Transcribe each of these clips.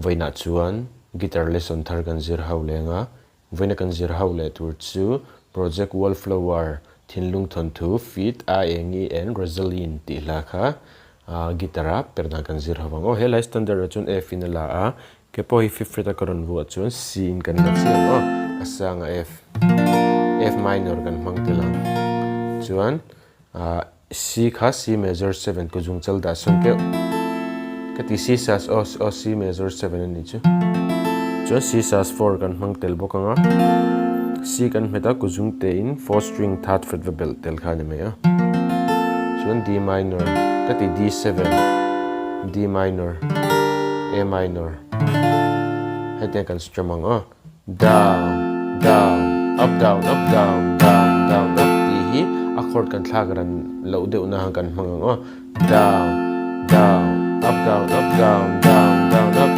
voina chuan guitar lesson thar kan zir ho lenga voina kan zir ho le tur chu project Wallflower Thinlung thon thu feat Aengi and Rosalyn ti la kha guitara Perhdan kan zir hawang o helai standard chun F in la a ke po hi fifth fret karon bu chun C in kan na chian o asanga F minor kan mangtela chuan C kha C major 7 ko jung chal da som ke kati C sas o C major 7 ani chu chuan C sas 4 kan mangtel bokanga C kan meta ko jung te in 4 string third fret bel tel kha ne me a chuan D minor kati D7 D minor A minor hete kan strum ang down down up down up down down down up ti hi accord kan thlagaran lo de una kan mangang down down up down up down down down up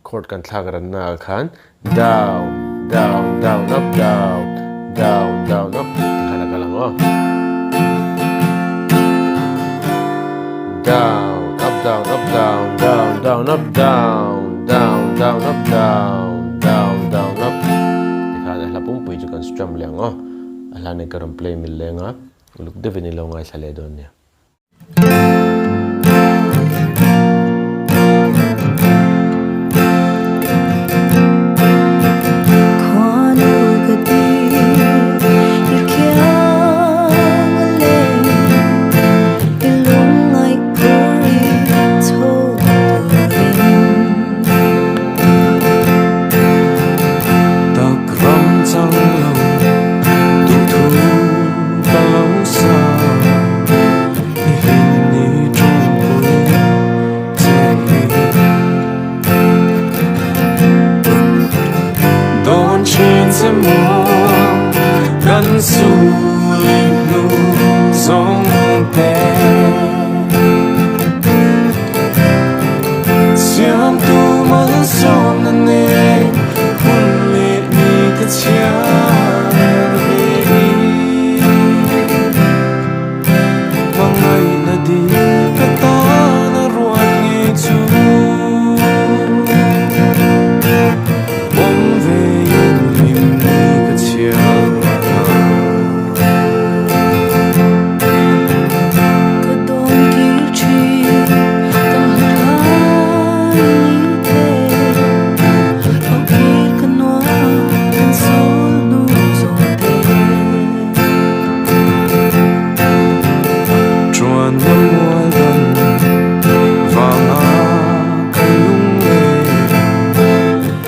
chord kan thlagaran na khan down down down up down down down up kana kalang down up down up down down down up down down down up down down down up dikhana lapung pui chu kan strum leng ala ne karam play mil lenga uluk de venilo ngai sale don ne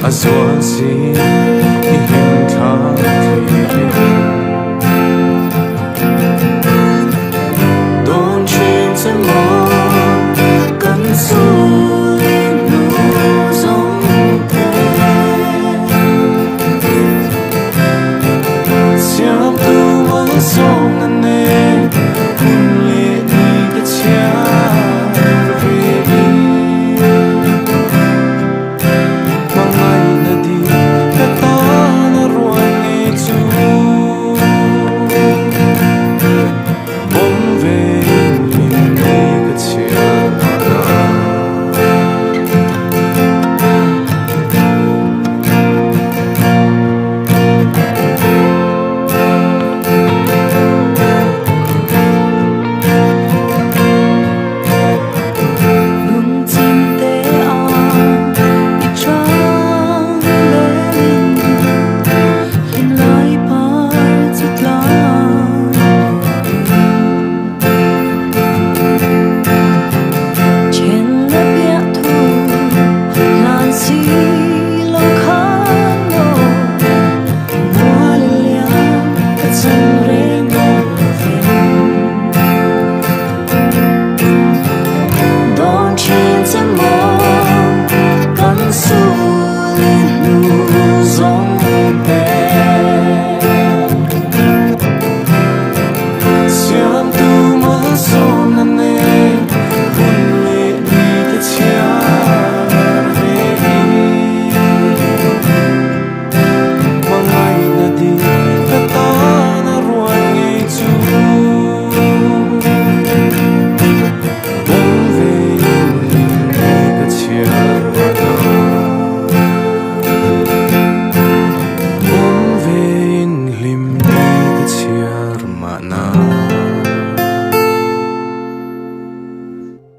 Hãy subscribe